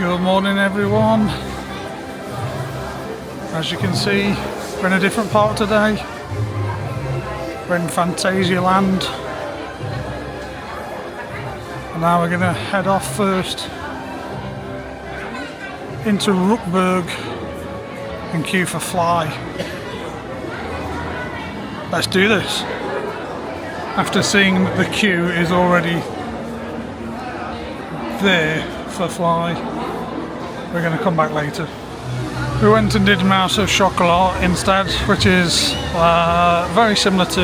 Good morning everyone. As you can see, we're in a different park today. We're in Phantasialand. And now we're going to head off first into Rookburg and queue for F.L.Y. Let's do this. After seeing that the queue is already there for F.L.Y, we're going to come back later. We went and did Mouse of Chocolat instead, which is very similar to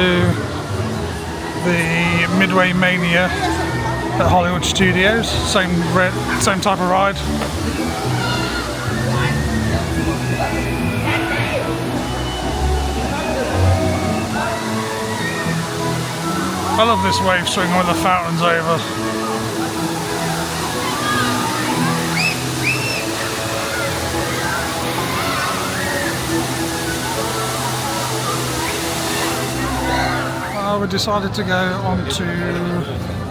the Midway Mania at Hollywood Studios. Same type of ride. I love this wave swing with the fountains over. We decided to go on to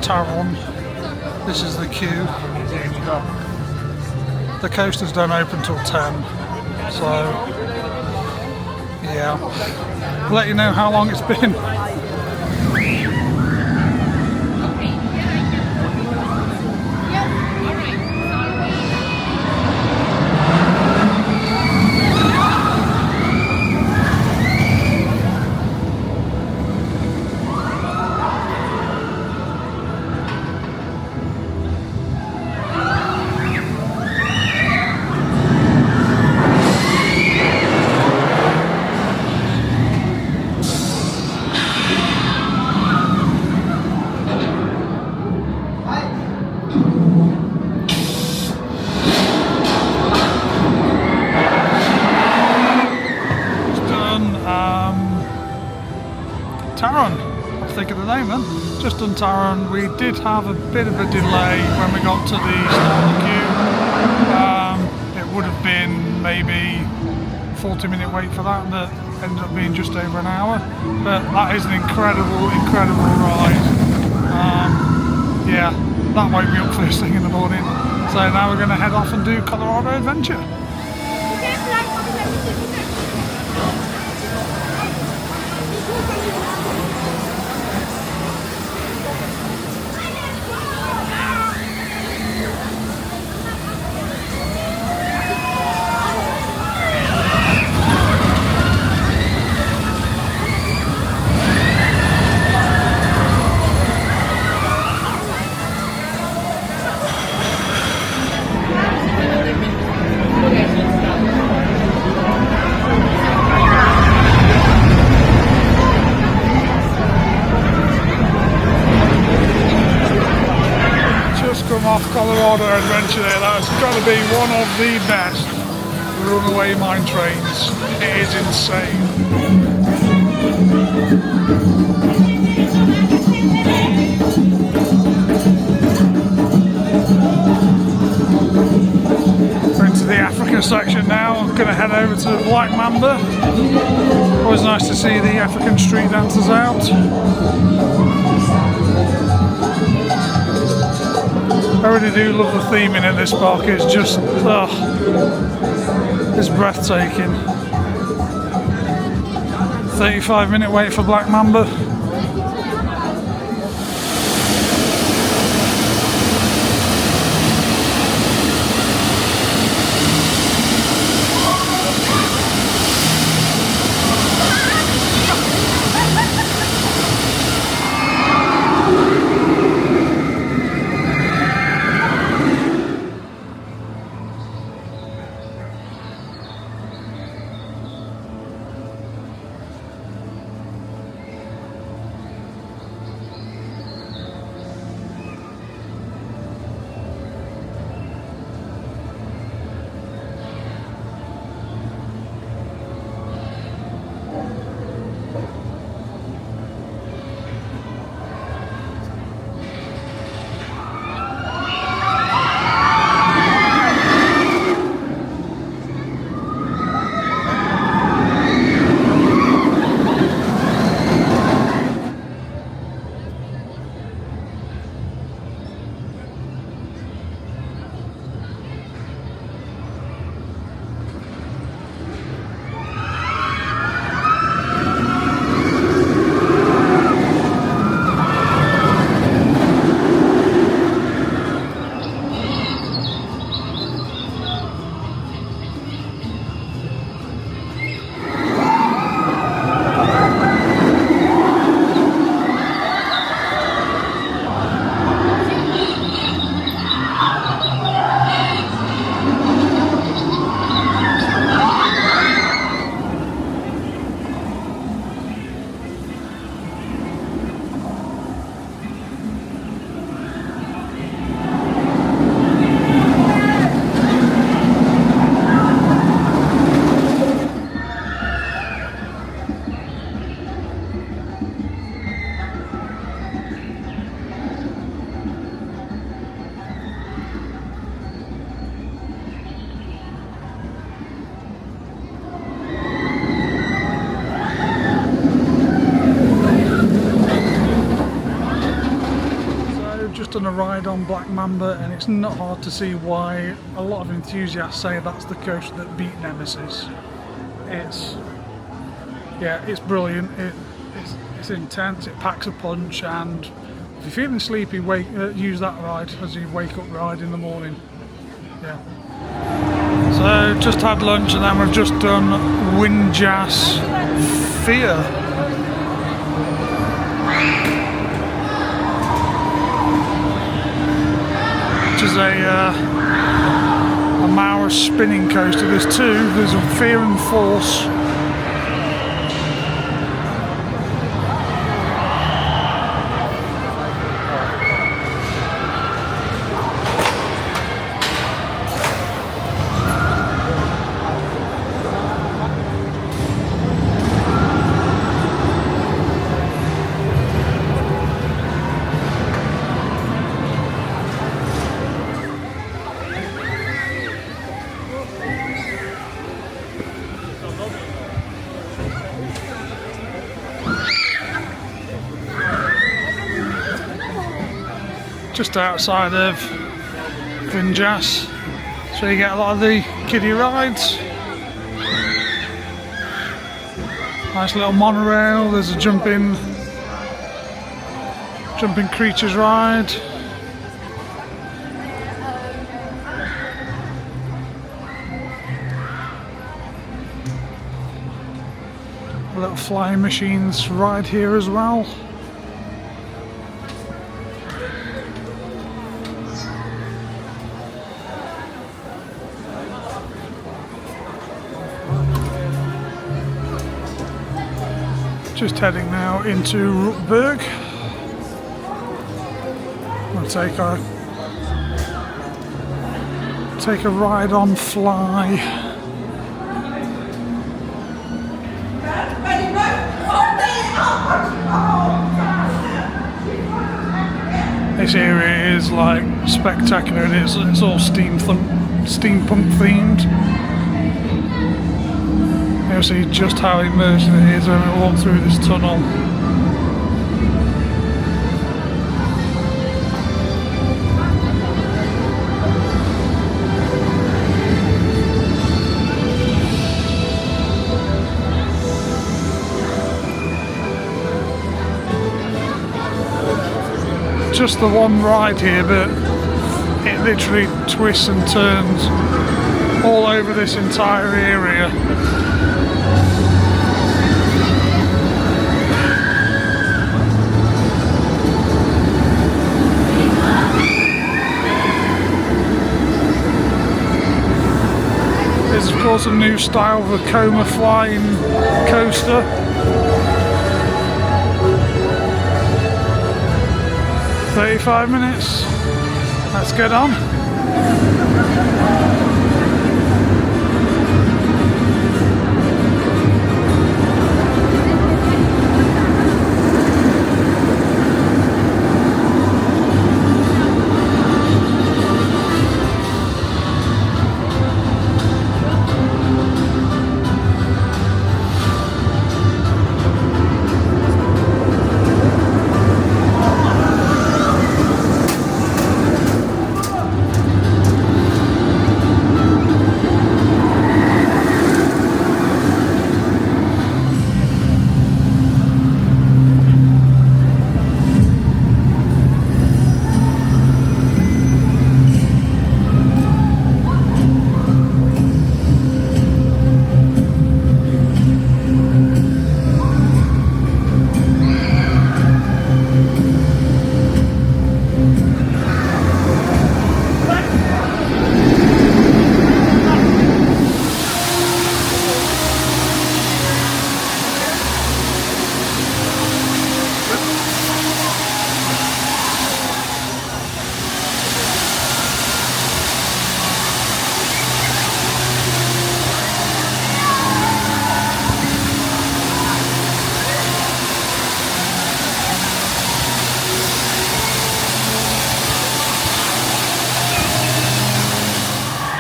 Taron. This is the queue. The coasters don't open till 10, so yeah. I'll let you know how long it's been. Taron, I'll think of the name then. Just done Taron. We did have a bit of a delay when we got to the start of the queue. It would have been maybe a 40-minute wait for that, but ended up being just over an hour. But that is an incredible ride. Yeah, that woke me up first thing in the morning. So now we're going to head off and do Colorado Adventure. Off Colorado Adventure there, that's got to be one of the best runaway mine trains. It is insane. We're into the Africa section now. I'm going to head over to Black Mamba. Always nice to see the African street dancers out. I really do love the theming in this park. It's just, it's breathtaking. 35-minute wait for Black Mamba. done a ride on Black Mamba, and it's not hard to see why a lot of enthusiasts say that's the coaster that beat Nemesis. It's brilliant. It's intense. It packs a punch, and if you're feeling sleepy, use that ride as you wake up ride in the morning. Yeah. So just had lunch, and then we've just done Windjass Fear. Which is a Mauer spinning coaster. There's two. There's a Fear and Force. Just outside of Windjass, so you get a lot of the kiddie rides. Nice little monorail. There's a jumping creatures ride. A little flying machines ride here as well. Just heading now into Rookburg. We'll take a ride on F.L.Y. This area is like spectacular, and it's all steampunk themed. You'll see just how immersive it is when we walk through this tunnel. Just the one ride here, but it literally twists and turns all over this entire area. There's of course a new style of a coma flying coaster. 35 minutes. Let's get on.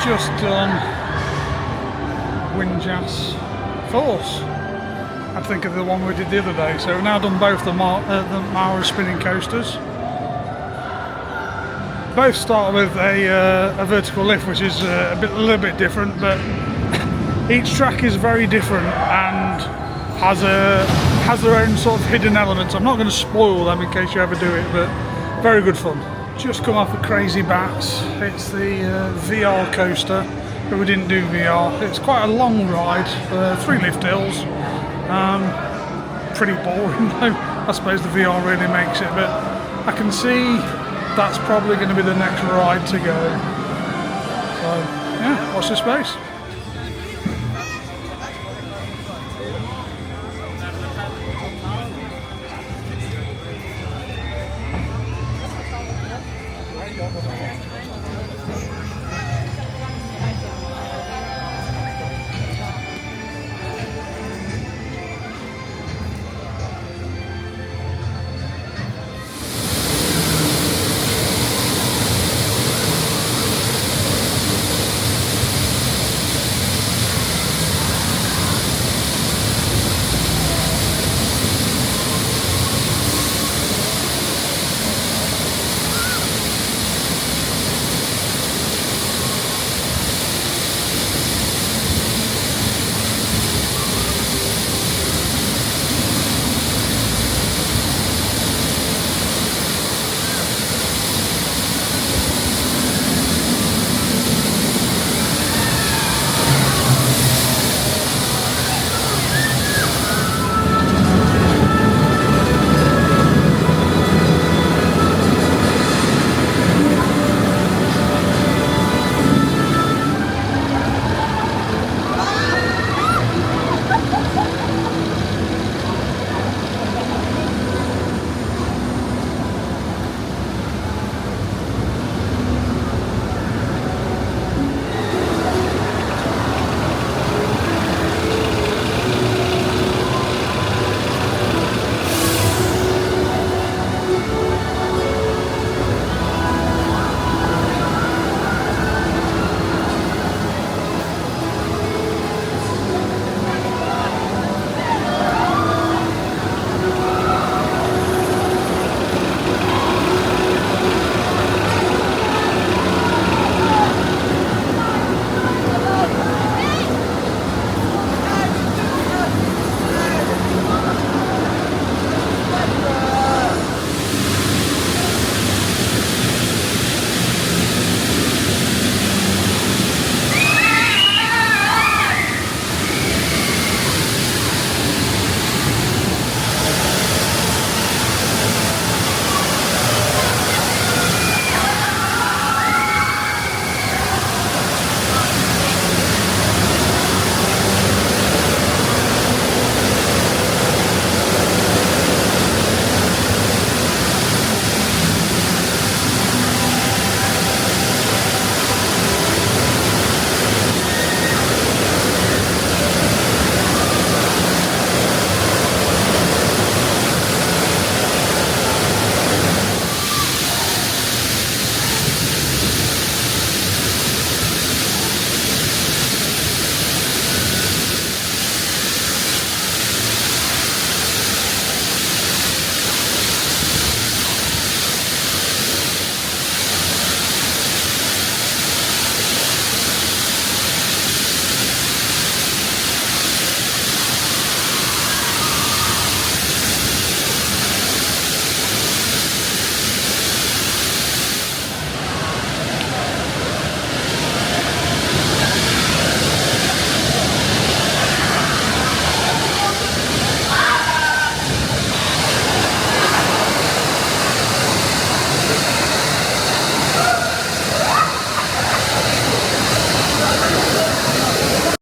Just done Windjass Force. I think of the one we did the other day. So we've now done both the Mauer spinning coasters. Both start with a vertical lift, which is a little bit different, but each track is very different and has their own sort of hidden elements. I'm not going to spoil them in case you ever do it, but very good fun. Just come off a Crazy Bats. It's the VR coaster, but we didn't do VR. It's quite a long ride, 3 lift hills. Pretty boring though. I suppose the VR really makes it, but I can see that's probably going to be the next ride to go. So yeah, watch this space.